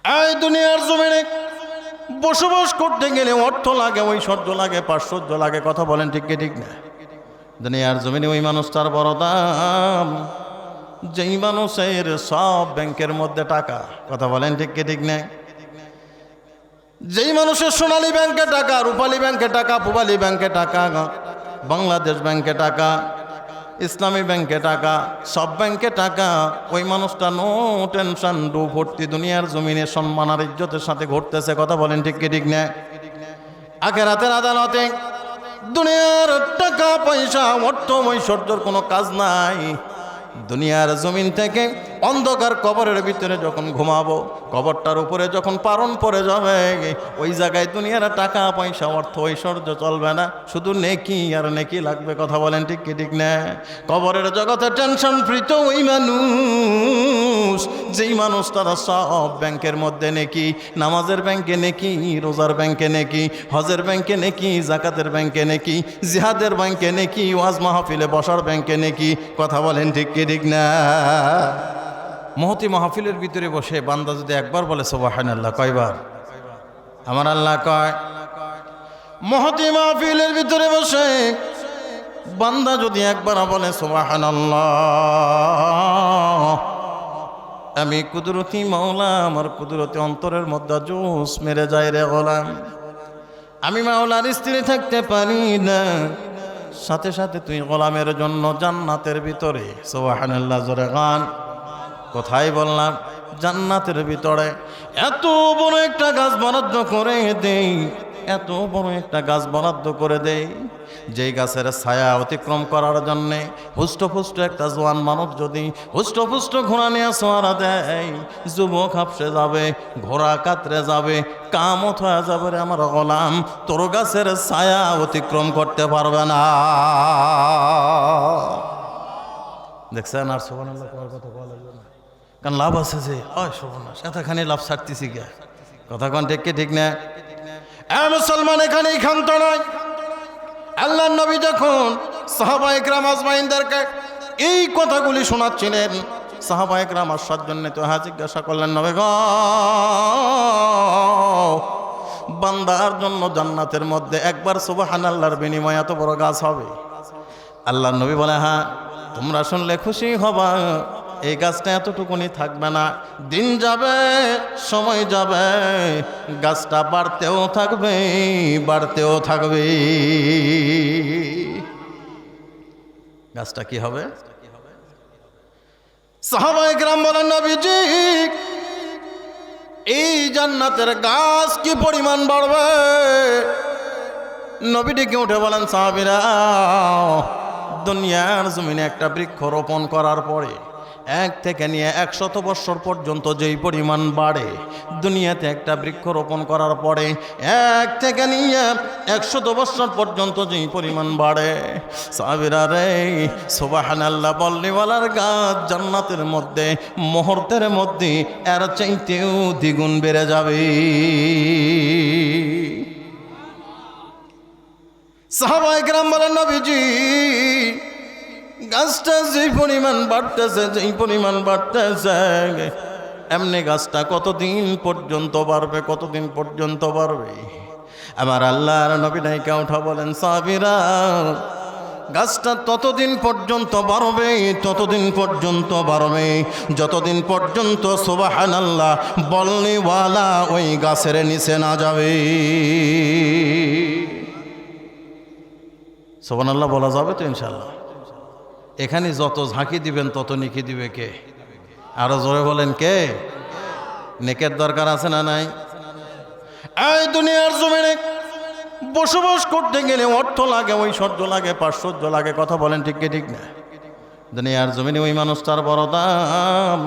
এই দুনিয়ার জমিনে বসবাস করতে গেলে অর্থ লাগে, ঐশ্বর্য লাগে, পার্শ্বর্য লাগে। কথা বলেন ঠিক কি ঠিক না? দুনিয়ার জমিনে ওই মানুষটার বড় দাম যেই মানুষের সব ব্যাংকের মধ্যে টাকা। কথা বলেন ঠিক কি ঠিক না? যেই মানুষের সোনালী ব্যাংকে টাকা, রূপালী ব্যাংকে টাকা, পূবালী ব্যাংকে টাকা, বাংলাদেশ ব্যাংকে টাকা, ইসলামী ব্যাংকে টাকা, সব ব্যাংকে টাকা, ওই মানুষটা নো টেনশন, ডু ভর্তি দুনিয়ার জমিনে সম্মান আর ইজ্জতের সাথে ঘুরতেছে। কথা বলেন ঠিক কি ঠিক না? আখিরাতের আদালতে দুনিয়ার টাকা পয়সা অর্থ ঐশ্বর্যের কোনো কাজ নাই। দুনিয়ার জমিন থেকে অন্ধকার কবরের ভিতরে যখন ঘুমাবো, কবরটার উপরে যখন পারণ পড়ে যাবে, ওই জায়গায় দুনিয়ার টাকা পয়সা অর্থ ঐশ্বর্য চলবে না, শুধু নেকি আর নেকি লাগবে। কথা বলেন ঠিক কি ঠিক না? কবরের জগতে টেনশন ফ্রি তো ওই মানুষ যেই মানুষ তারা সব ব্যাংকের মধ্যে নেকি, নামাজের ব্যাংকে নেকি, রোজার ব্যাংকে নেকি, হজের ব্যাংকে নেকি, জাকাতের ব্যাংকে নেকি, জিহাদের ব্যাংকে নেকি, ওয়াজ মাহফিলে বসার ব্যাংকে নেকি। কথা বলেন ঠিক কি ঠিক না? মহতি মাহফিলের ভিতরে বসে বান্দা যদি একবার বলে সুবহানাল্লাহ, কয়বার? আমার আল্লাহ কয়, মহতি মাহফিলের ভিতরে বসে বান্দা যদি একবার বলে সুবহানাল্লাহ, আমি কুদরতি মাওলা, আমার কুদরতি অন্তরের মধ্যে জোশ মেরে যায় রে গোলাম, আমি মাওলার স্ত্রী থাকতে পারি না, সাথে সাথে তুই গোলামের জন্য জান্নাতের ভিতরে সুবহানাল্লাহ জোরে গান। কোথায় বললাম? জান্নাতের ভিতরে এত বড় একটা গাছ বরাদ্দ করে দেই, এত বড় একটা গাছ বরাদ্দ করে দেই, যেই গাছের ছায়া অতিক্রম করার জন্যে হুষ্টপুষ্ট একটা জোয়ান মানুষ যদি হুষ্টপুষ্ট ঘোড়া নিয়ে সোয়ারা দেয়, যুবক হাঁপসে যাবে, ঘোড়া কাতরে যাবে, কামত হয়ে যাবে রে আমার গোলাম, তোর গাছের ছায়া অতিক্রম করতে পারবে না। দেখছেন? আর সুবহানাল্লাহ করার কথা বলা লাগবে না, কারণ লাভ আছে যে সর্বনাশ, এতখানি লাভ ছাড়তেছি গে। কথা কোন ঠিক কি ঠিক না? মুসলমান এখানেই ক্ষান্ত নয়। আল্লাহ নবী যখন সাহাবা ইকরাম আজমাইনদেরকে এই কথাগুলি শোনাচ্ছিলেন, সাহাবা ইকরাম আসার জন্য তো জিজ্ঞাসা করলেন, নবী গো, বান্দার জন্য জান্নাতের মধ্যে একবার সুবহানাল্লাহর বিনিময়ে এত বড় গাছ হবে? আল্লাহ নবী বলে, হ্যাঁ, তোমরা শুনলে খুশি হবা, এই গাছটা এতটুকুনি থাকবে না, দিন যাবে, সময় যাবে, গাছটা বাড়তেও থাকবে, বাড়তেও থাকবে। গাছটা কি হবে? সাহাবায়ে কেরাম বলেন, নবীজি, এই জান্নাতের গাছ কি পরিমাণ বাড়বে? নবী ডেকে উঠে বলেন, সাহাবীরা, দুনিয়ার জমিনে একটা বৃক্ষ রোপণ করার পরে 1 থেকে নিয়ে 100 বছর পর্যন্ত যেই পরিমাণ বাড়ে, দুনিয়াতে একটা বৃক্ষ রোপণ করার পরে 1 থেকে নিয়ে 100 বছর পর্যন্ত যেই পরিমাণ বাড়ে, সাহাবীরা রে, সুবহানাল্লাহ বললিওয়ালার গাছ জান্নাতের মধ্যে মুহূর্তের মধ্যে এর চাইতেও দ্বিগুণ বেড়ে যাবে। সাহাবায়ে কেরাম বলেন, নবীজি, গাছটা যেই পরিমাণ বাড়তেছে, যেই পরিমাণ বাড়তেছে, এমনি গাছটা কতদিন পর্যন্ত বাড়বে, কতদিন পর্যন্ত বাড়বে? আমার আল্লাহর নবী নাইকা উঠা বলেন, সাহাবীরা, গাছটা ততদিন পর্যন্ত বাড়বে, ততদিন পর্যন্ত বাড়বে, যতদিন পর্যন্ত সুবহানাল্লাহ বলনিওয়ালা ওই গাছের নিচে না যাবে। সুবহানাল্লাহ বলা যাবে তো ইনশাআল্লাহ? এখানে যত ঝাঁকি দিবেন তত নেকি দিবে কে? আরো জোরে বলেন, কে? নেকের দরকার আছে না নাই? এই দুনিয়ার জমিনে বসবাস করতে গেলে অর্থ লাগে, ঐশ্বর্য লাগে, পার্শ্বর্য লাগে। কথা বলেন ঠিক কি ঠিক না? দুনিয়ার জমিনে ওই মানুষটার বড় দাম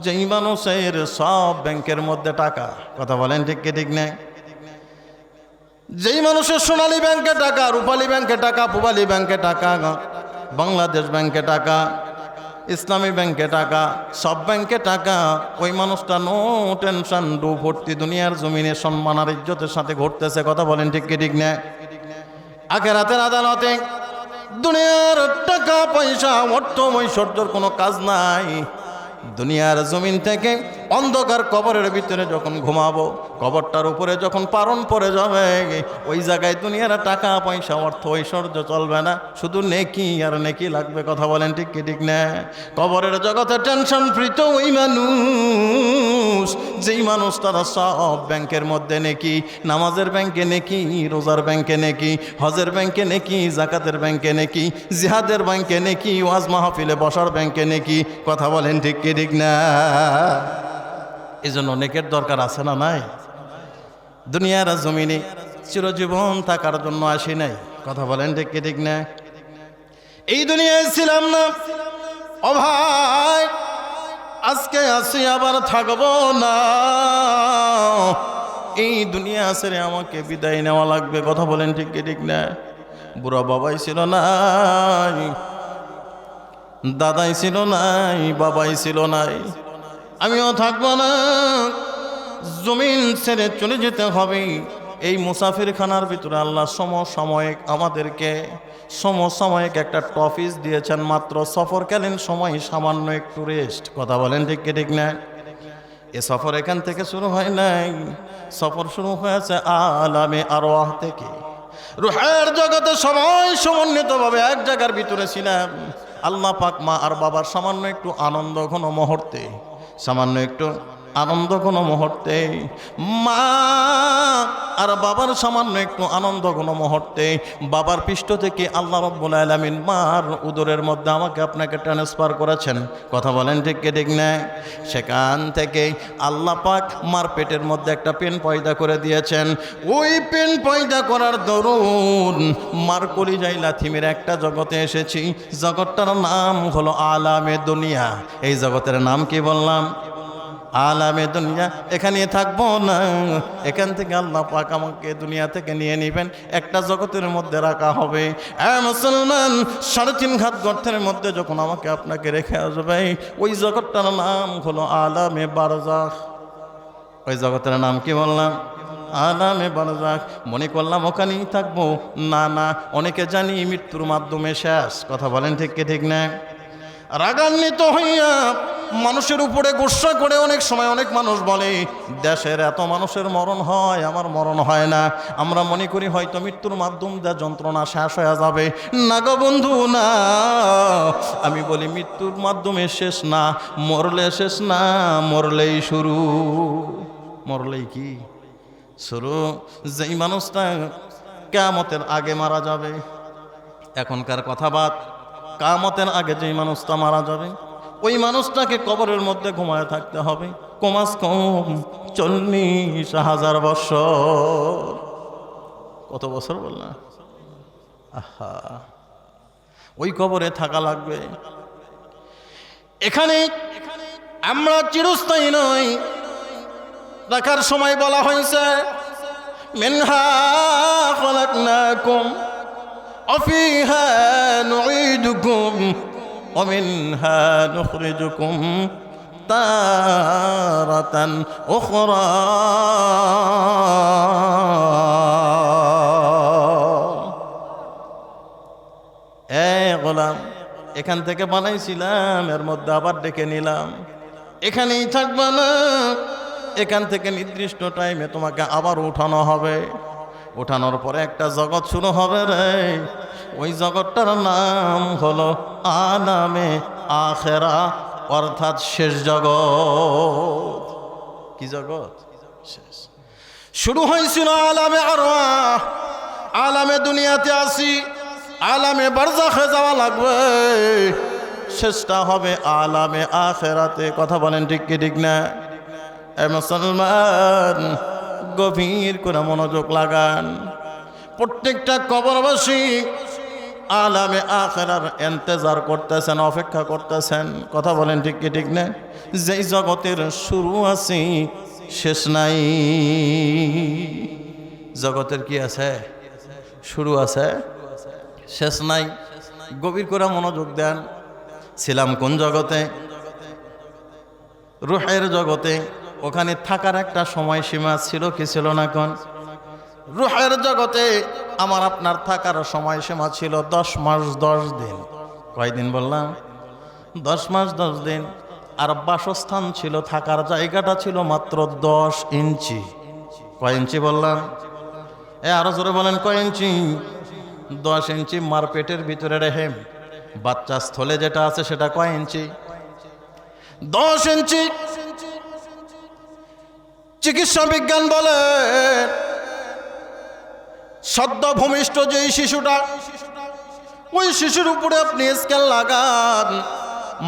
যেই মানুষের সব ব্যাংকের মধ্যে টাকা। কথা বলেন ঠিক কি ঠিক না? যেই মানুষের সোনালী ব্যাংকে টাকা, রূপালী ব্যাংকে টাকা, পূবালী ব্যাংকে টাকা, বাংলাদেশ ব্যাংকে টাকা, ইসলামী ব্যাংকে টাকা, সব ব্যাংকে টাকা, ওই মানুষটা নো টেনশন, ডু ভর্তি দুনিয়ার জমিনে সম্মান আর ইজ্জতের সাথে ঘুরতেছে। কথা বলেন ঠিক কি ঠিক না? আখিরাতের আদালতে দুনিয়ার টাকা পয়সা অর্থ ঐশ্বর্যের কোনো কাজ নাই। দুনিয়ার জমিন থেকে অন্ধকার কবরের ভিতরে যখন ঘুমাবো, কবরটার উপরে যখন পারণ পড়ে যাবে, ওই জায়গায় দুনিয়ার টাকা পয়সা অর্থ ঐশ্বর্য চলবে না, শুধু নেকি আর নেকি লাগবে। কথা বলেন ঠিক কি ঠিক না? কবরের জগতে টেনশন ফ্রি তো ওই মানুষ, যেই মানুষ তারা সব ব্যাংকের মধ্যে নেকি, নামাজের ব্যাংকে নেকি, রোজার ব্যাংকে নেকি, হজের ব্যাংকে নেকি, জাকাতের ব্যাংকে নেকি, জিহাদের ব্যাংকে নেকি, ওয়াজ মাহফিলে বসার ব্যাংকে নেকি। কথা বলেন ঠিক কি ঠিক না? এই জন্য নেকের দরকার আছে না নাই? দুনিয়ার জমিনে চিরজীবন থাকার জন্য আসি নাই। কথা বলেন ঠিক কি ঠিক না? এই দুনিয়ায় ছিলাম না, ও ভাই আজকে আসি আবার থাকবো না। এই দুনিয়া ছেড়ে আমাকে বিদায় নেওয়া লাগবে। কথা বলেন ঠিক কি ঠিক না? বুড়া বাবাই ছিল নাই, দাদাই ছিল নাই, বাবাই ছিল নাই, আমিও থাকবো না। জমিন ছেড়ে চলে যেতে হবে। এই মুসাফিরখানার ভিতরে আল্লাহ সমসাময়িক আমাদেরকে সমসাময়িক একটা টপিস দিয়েছেন, মাত্র সফরকালীন সময় সামান্য একটু রেস্ট। কথা বলেন ঠিক কি ঠিক না? এ সফর এখান থেকে শুরু হয় নাই, সফর শুরু হয়েছে আলামে আরওয়াহ থেকে। রুহের জগতে সবাই সমন্বিতভাবে এক জায়গার ভিতরে ছিলাম। আল্লাহ পাক মা আর বাবার সামান্য একটু আনন্দ ঘন মুহূর্তে, সামান্য একটু আনন্দ ঘন মুহূর্তে, মা আর বাবার সামান্য একটু আনন্দ ঘন মুহূর্তে বাবার পৃষ্ঠ থেকে আল্লাহ রাব্বুল আলামিন মার উদরের মধ্যে আমাকে আপনাকে ট্রান্সফার করেছেন। কথা বলেন ঠিক কি ঠিক না? সেখান থেকে আল্লাহ পাক মার পেটের মধ্যে একটা পেন পয়দা করে দিয়েছেন। ওই পেন পয়দা করার দরুন মার কলিজায় লাথি মেরে একটা জগতে এসেছি। জগৎটার নাম হলো আলামে দুনিয়া। এই জগতের নাম কি বললাম? আলামে দুনিয়া। এখানে থাকবো না, এখান থেকে আল্লাহ পাক আমাকে দুনিয়া থেকে নিয়ে নেবেন, একটা জগতের মধ্যে রাখা হবে। মুসলমান, 3.5 হাত গর্তের মধ্যে যখন আমাকে আপনাকে রেখে আসবে, ওই জগৎটার নাম হলো আলামে বারজাখ। ওই জগতের নাম কি বললাম? আলামে বারজাখ। মনে করলাম ওখানেই থাকবো, না না, অনেকে জানি মৃত্যুর মাধ্যমে শেষ। কথা বলেন ঠিক কি ঠিক না? রাগান্বিত হইয়া মানুষের উপরে গোসা করে অনেক সময় অনেক মানুষ বলে, দেশের এত মানুষের মরণ হয়, আমার মরণ হয় না। আমরা মনে করি হয়তো মৃত্যুর মাধ্যম দিয়ে যন্ত্রণা শেষ হয়ে যাবে। না গো বন্ধু, না। আমি বলি মৃত্যুর মাধ্যমে শেষ না, মরলে শেষ না, মরলেই শুরু। মরলেই কি শুরু? যেই মানুষটা কিয়ামতের আগে মারা যাবে, এখনকার কথা বাদ, কিয়ামতের আগে যেই মানুষটা মারা যাবে, ওই মানুষটাকে কবরের মধ্যে ঘুমায় থাকতে হবে কমাস কম 40,000 বছর। কত বছর বললাম? আহা, ওই কবরে থাকা লাগবে। এখানে আমরা চিরস্থায়ী নই। রাখার সময় বলা হয়েছে, মিনহা খলাকনাকুম ওয়া ফিহা নুঈদুকুম ওয়া মিনহা নুখরিজুকুম তারাতান উখরা। গোলাম, এখান থেকে বানাইছিলাম, এর মধ্যে আবার ডেকে নিলাম, এখানেই থাকবে না, এখান থেকে নির্দিষ্ট টাইমে তোমাকে আবার উঠানো হবে। উঠানোর পরে একটা জগৎ শুরু হবে রে। ওই জগৎটার নাম হলো আলামে আখেরা, অর্থাৎ শেষ জগৎ। কি জগৎ? শেষ। শুরু হয়েছিল আলামে আরওয়াহ, আলামে দুনিয়াতে আসি, আলামে বারজাখে যাওয়া লাগবে, শেষটা হবে আলামে আখেরাতে। কথা বলেন ঠিক কি ঠিক না? এ মুসলমান, গভীর করে মনোযোগ লাগান। প্রত্যেকটা কবরবাসী আলামে আখেরার ইন্তজার করতেছেন, অপেক্ষা করতেছেন। কথা বলেন ঠিক কি ঠিক না? যেই জগতের শুরু আছে, শেষ নাই। জগতের কি আছে? শুরু আছে, শেষ নাই। গভীর করে মনোযোগ দেন। ছিলাম কোন জগতে? রুহের জগতে। ওখানে থাকার একটা সময়সীমা ছিল কি ছিল না? কোন রুহের জগতে আমার আপনার থাকার সময়সীমা ছিল 10 মাস 10 দিন। কয়দিন বললাম? 10 মাস 10 দিন। আর বাসস্থান ছিল, থাকার জায়গাটা ছিল মাত্র 10 ইঞ্চি। কয় ইঞ্চি বললাম? আরো জোরে বলেন, কয় ইঞ্চি? 10 ইঞ্চি মার পেটের ভিতরে রেহেম, বাচ্চা স্থলে যেটা আছে সেটা কয় ইঞ্চি? 10 ইঞ্চি। চিকিৎসা বিজ্ঞান বলে সদ্য ভূমিষ্ঠ যেই শিশুটা, ওই শিশুর উপরে আপনি স্কেল লাগান,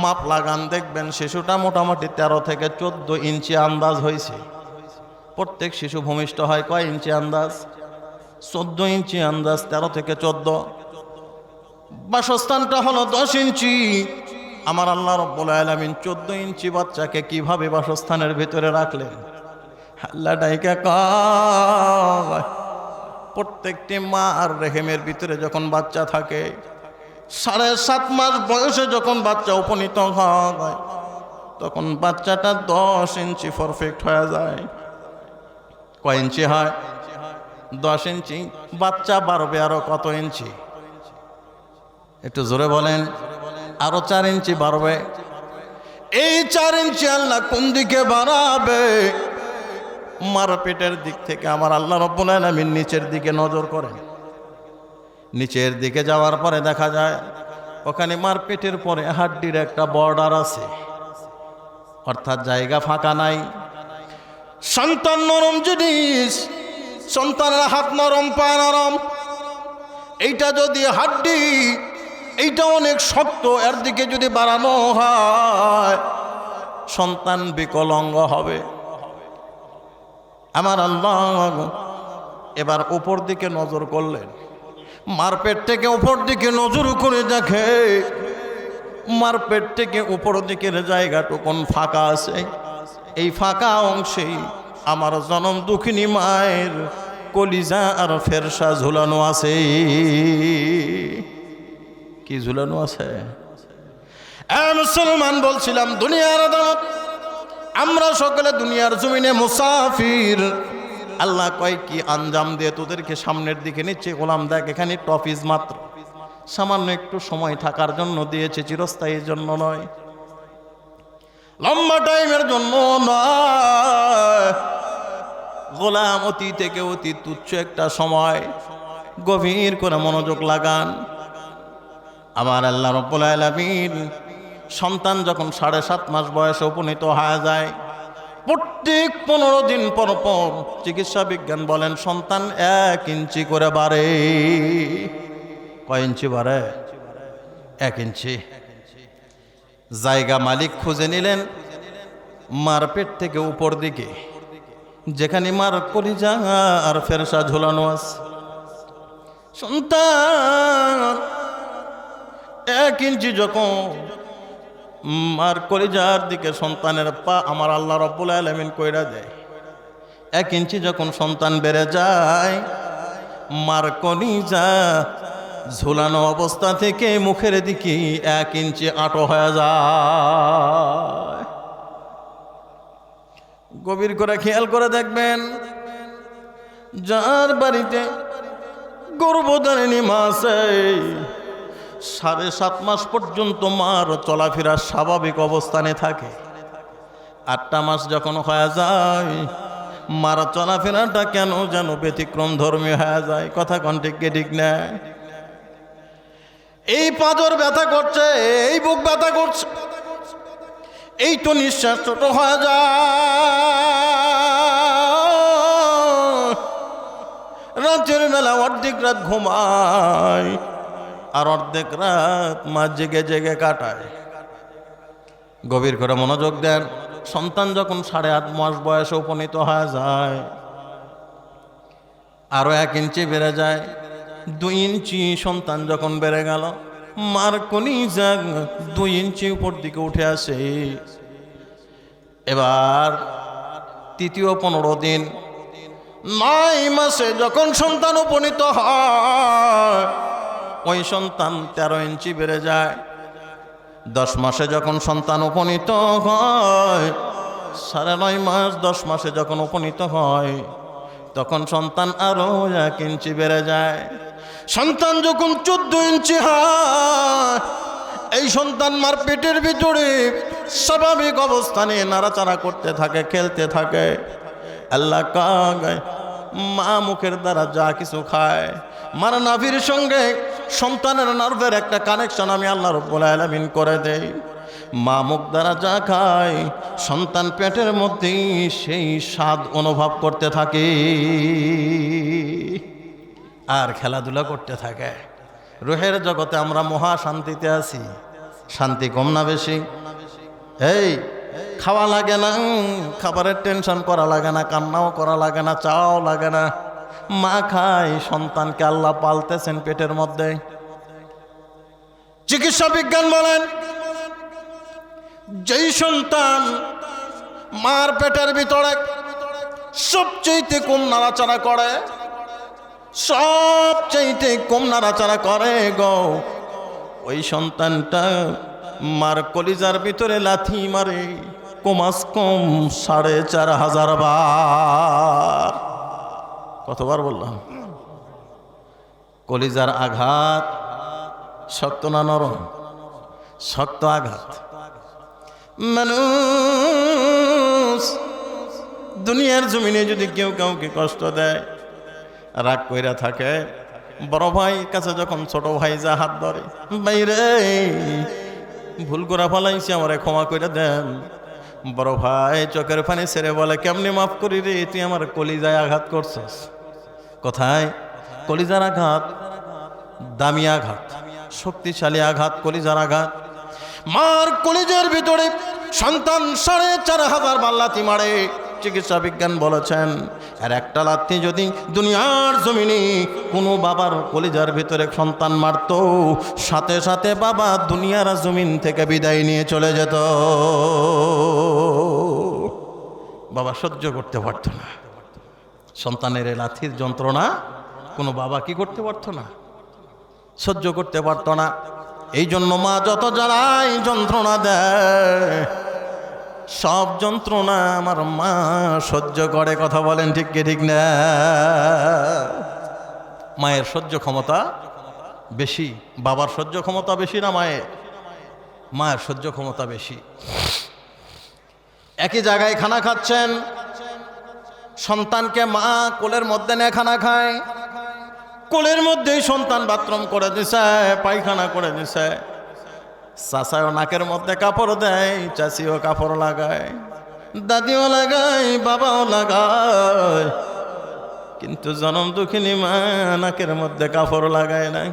মাপ লাগান, দেখবেন শিশুটা মোটামুটি 13 থেকে 14 ইঞ্চি আন্দাজ হয়েছে। প্রত্যেক শিশু ভূমিষ্ঠ হয় কয় ইঞ্চি আন্দাজ? 14 ইঞ্চি আন্দাজ, 13 থেকে 14। বাসস্থানটা হলো 10 ইঞ্চি। আমার আল্লাহ রাব্বুল আলামিন 14 ইঞ্চি বাচ্চাকে কিভাবে বাসস্থানের ভিতরে রাখলেন? আল্লাহ ডাইকা কয়, প্রত্যেকটি মা আর রেহেমের ভিতরে যখন বাচ্চা থাকে, 7.5 মাস বয়সে যখন বাচ্চা উপনীত হয়, তখন বাচ্চাটা 10 ইঞ্চি পারফেক্ট হয়ে যায়। কয় ইঞ্চি হয়? 10 ইঞ্চি। বাচ্চা বাড়বে আরো কত ইঞ্চি? একটু জোরে বলেন। আরো 4 ইঞ্চি বাড়বে। এই 4 ইঞ্চি আল্লাহ কোন দিকে বাড়াবে? মার পেটের দিক থেকে আমার আল্লাহ রাব্বুল আলামিন নিচের দিকে নজর করেন। নিচের দিকে যাওয়ার পরে দেখা যায় ওখানে মার পেটের পরে হাড্ডির একটা বর্ডার আছে, অর্থাৎ জায়গা ফাঁকা নাই। সন্তান নরম জিনিস, সন্তানের হাত নরম, পা নরম। এইটা যদি হাড্ডি, এইটা অনেক শক্ত, এর দিকে যদি বাড়ানো হয় সন্তান বিকলাঙ্গ হবে। আমার আল্লাহ এবার উপর দিকে নজর করলেন, মার পেট থেকে উপর দিকে নজর করে দেখে মার পেট থেকে উপর দিকের জায়গাটুকুন ফাঁকা আছে। এই ফাঁকা অংশেই আমার জনম দুঃখিনী মায়ের কলিজা আর ফেরসা ঝুলানো আছে। কি ঝুলানো আছে? মুসলমান, বলছিলাম দুনিয়ার আদালত, আমরা সকলে দুনিয়ার জমিনে মুসাফির। আল্লাহ কয় কি আঞ্জাম দিয়ে তোদেরকে সামনের দিকে নিচ্ছে, গোলাম দেখ এখানে টপিস মাত্র, সামান্য একটু সময় থাকার জন্য দিয়েছে, চিরস্থায়ীর জন্য নয়, লম্বা টাইমের জন্য নয়। গোলাম অতি থেকে অতি তুচ্ছ একটা সময়। গভীর করে মনোযোগ লাগান। আমার আল্লাহ রাব্বুল আলামিন সন্তান যখন 7.5 মাস বয়সে উপনীত হয়ে যায়, প্রত্যেক 15 দিন পর পর চিকিৎসা বিজ্ঞান বলেন সন্তান 1 ইঞ্চি করে বাড়ে। কয় ইঞ্চি বাড়ে? 1 ইঞ্চি। জায়গা মালিক খুঁজে নিলেন মার পেট থেকে উপর দিকে, যেখানে মার কলিজা আর ফেরসা ঝোলানো আছে। সন্তান 1 ইঞ্চি যখন মার কলিজার দিকে সন্তানের পা আমার আল্লাহ রাব্বুল আলামিন কইরা দেয়, 1 ইঞ্চি যখন সন্তান বেড়ে যায়, মার কলিজা ঝুলানো অবস্থা থেকে মুখের দিকে 1 ইঞ্চি আঁটো হয়ে যায়। গভীর করে খেয়াল করে দেখবেন, যার বাড়িতে গর্ভধারিণী মা আছে, 7.5 মাস পর্যন্ত মার চলাফেরা স্বাভাবিক অবস্থানে থাকে। 8টা মাস যখন হয়ে যায়, মার চলাফেরাটা কেন যেন ব্যতিক্রম ধর্মী হয়ে যায়। কথা কোন ঠিক ঠিক না? এই পাঁজর ব্যথা করছে, এই বুক ব্যথা করছে, এই তো নিঃশ্বাস ছোট হয়ে যায়। রাতের বেলা অর্ধেক রাত ঘুমায় আর অর্ধেক রাত মা জেগে জেগে কাটায়। গভীর করে মনোযোগ দেন। সন্তান যখন 8.5 মাস বয়সে উপনীত হয়ে যায়, আরো 1 ইঞ্চি বেড়ে যায়। 2 ইঞ্চি সন্তান যখন বেড়ে গেল, মার কলিজা 2 ইঞ্চি উপর দিকে উঠে আসে। এবার তৃতীয় 15 দিন, 9 মাসে যখন সন্তান উপনীত হয়, ওই সন্তান 13 ইঞ্চি বেড়ে যায়। 10 মাসে যখন সন্তান উপনীত হয়, 9.5 মাস 10 মাসে যখন উপনীত হয়, তখন সন্তান আরো 1 ইঞ্চি বেড়ে যায়। সন্তান যখন 14 ইঞ্চি হয়, এই সন্তান মার পেটের ভিতরে স্বাভাবিক অবস্থানে নাড়াচাড়া করতে থাকে, খেলতে থাকে। আল্লাহ কাগায় মা মুখের দ্বারা যা কিছু খায়, মার নাভির সঙ্গে সন্তানের নার্ভের একটা কানেকশন আমি আল্লাহ রাব্বুল আলামিন করে দেই। মা মুখ দ্বারা যা খায় সন্তান পেটের মধ্যেই সেই স্বাদ অনুভব করতে থাকে আর খেলাধুলা করতে থাকে। রুহের জগতে আমরা মহা শান্তিতে আছি। শান্তি কম না বেশি? এই খাওয়া লাগে না, খাবারের টেনশন করা লাগে না, কান্নাও করা লাগে না, চাওয়াও লাগে না। মা খায়, সন্তানকে আল্লাহ পালতেছেন পেটের মধ্যে। চিকিৎসা বিজ্ঞান বলেন, যেই সন্তান মার পেটের ভিতরে সবচেয়ে কম নাড়াচাড়া করে, সবচেয়ে কম নাড়াচাড়া করে গো, ওই সন্তানটা মার কলিজার ভিতরে লাথি মারে কমাস কম ৪,৫০০ বার। কতবার বললাম? কলিজার আঘাত শক্ত না নরম? শক্ত আঘাত। মানুষ দুনিয়ার জমিনে যদি কেউ কাউকে কষ্ট দেয়, রাগ কইরা থাকে, বড় ভাই কাছে যখন ছোট ভাই যা হাত ধরে, বাইরে ভুল করে ফেলাইছি, আমারে ক্ষমা করে দেন। বড় ভাই চোখের পানি ছেড়ে বলে, কেমনি মাফ করি রে, তুই আমার কলিজায় আঘাত করছস। কোথায়? কলিজার আঘাত দামি আঘাত, শক্তিশালী আঘাত, কলিজার আঘাত। মার কলিজার ভিতরে সন্তান ৪,৫০০ বার লাথি মারে। চিকিৎসা বিজ্ঞান বলেছেন, আর একটা লাথি যদি দুনিয়ার জমিনে কোনো বাবার কলিজার ভিতরে সন্তান মারত, সাথে সাথে বাবা দুনিয়ার জমিন থেকে বিদায় নিয়ে চলে যেত। বাবা সহ্য করতে পারত না সন্তানের লাথির যন্ত্রণা। কোনো বাবা কি করতে পারত না? সহ্য করতে পারত না। এই জন্য মা যত জ্বালায় যন্ত্রণা দেয়, সব যন্ত্রণা আমার মা সহ্য করে। কথা বলেন ঠিক কি ঠিক না? মায়ের সহ্য ক্ষমতা বেশি, বাবার সহ্য ক্ষমতা বেশি না মায়ের? মায়ের সহ্য ক্ষমতা বেশি। একই জায়গায় খানা খাচ্ছেন, সন্তানকে মা কোলের মধ্যে নিয়ে খানা খায়, কোলের মধ্যেই সন্তান বাথরুম করে দিছে, পায়খানা করে দিছে। চাচাও নাকের মধ্যে কাপড় দেয়, চাচিও কাপড় লাগায়, দাদিও লাগায়, বাবাও লাগায়, কিন্তু জনম দুঃখিনী মা নাকের মধ্যে কাপড় লাগায় নাই।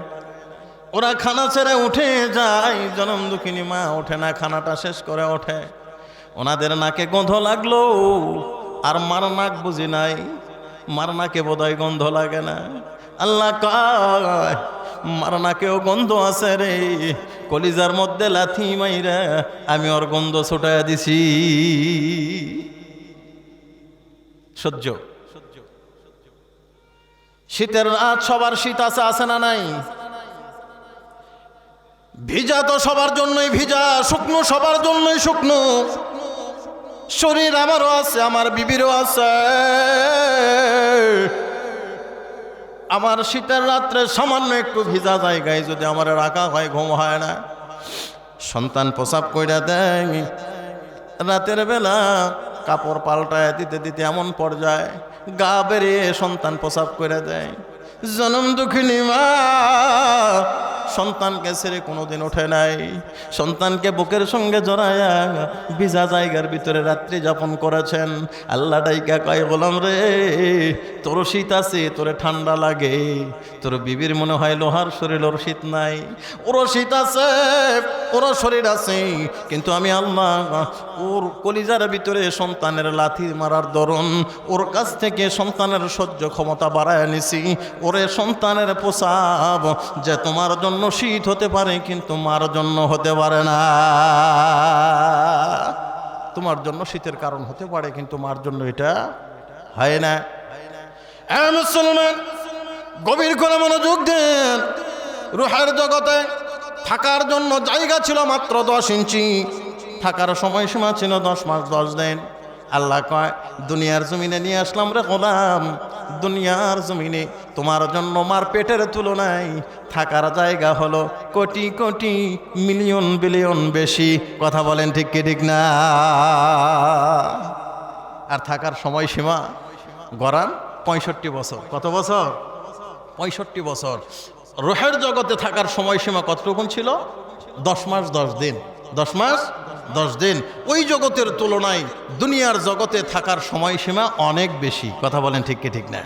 ওরা খানা ছেড়ে উঠে যায়, জনম দুঃখিনী মা ওঠে না, খানাটা শেষ করে ওঠে। ওনাদের নাকে গন্ধ লাগলো, আর মার নাক বুঝি নাই, মার নাকে বোধহয় গন্ধ লাগে না। আল্লাহ কয়, মার নাকেও গন্ধ আছে রে, কলিজার মধ্যে লাথি মাইরা আমি ওর গন্ধ ছুটাইয়া দিছি। সহ্য। শীতের রাত, সবার শীত আছে, আছে না নাই? ভিজা তো সবার জন্যই ভিজা, শুকনো সবার জন্যই শুকনো। শরীর আমারও আছে, আমার বিবিরও আছে। আমার শীতের রাত্রে সামান্য একটু ভিজা জায়গায় যদি আমার রাখা হয়, ঘুম হয় না। সন্তান প্রসাব কইরা দেয়, রাতের বেলা কাপড় পাল্টায় দিতে দিতে এমন পর্যায়ে গা বেরিয়ে সন্তান প্রসাব করে দেয়। জনম দুঃখিনী মা সন্তানকে ছেড়ে কোনোদিন ওঠে নাই, সন্তানকে বুকের সঙ্গে জড়ায়া ভিজা জায়গার ভিতরে রাত্রি যাপন করেছেন। আল্লাহ ডাইকা কয়, গোলাম রে, তোর শীত আছে, তোরে ঠান্ডা লাগে, তোর বিবির মনে হয় লোহার শরীর, ওর শীত নাই। ওরও শীত আছে, ওরও শরীর আছে, কিন্তু আমি আল্লাহ ওর কলিজার ভিতরে সন্তানের লাথি মারার দরুন ওর কাছ থেকে সন্তানের সহ্য ক্ষমতা বাড়ায় নিছি। ওরে সন্তানের প্রসাব যে তোমার জন্য শীত হতে পারে, কিন্তু মার জন্য হতে পারে না। তোমার জন্য শীতের কারণ হতে পারে, কিন্তু মার জন্য এটা হয় না। মুসলমান, গভীর করে মনোযোগ দেন। রুহের জগতে থাকার জন্য জায়গা ছিল মাত্র 10 ইঞ্চি, থাকার সময়সীমা ছিল 10 মাস 10 দিন। আল্লাহ কয় দুনিয়ার জমিনে নিয়ে আসলাম রে গোলাম, দুনিয়ার জমিনে তোমার জন্য মার পেটের তুলনায় থাকার জায়গা হলো কোটি কোটি মিলিয়ন বিলিয়ন বেশি। কথা বলেন ঠিক কি ঠিক না? আর থাকার সময়সীমা গড়ান 65 বছর। কত বছর? 65 বছর। রুহের জগতে থাকার সময়সীমা কতটুকু ছিল? 10 মাস 10 দিন। 10 মাস 10 দিন। ওই জগতের তুলনায় দুনিয়ার জগতে থাকার সময়সীমা অনেক বেশি। কথা বলেন ঠিক কি ঠিক না?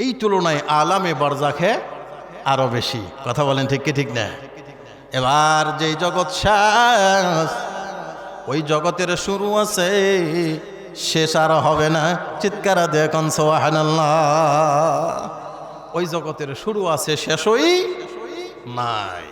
এই তুলনায় আলামে বারজাখে আরো বেশি। কথা বলেন ঠিক কি ঠিক না? এবার যেই জগৎ শেষ, ওই জগতের শুরু আছে, শেষ আর হবে না। চিৎকার দেখুন সুবহানাল্লাহ। ওই জগতের শুরু আছে, শেষই নাই।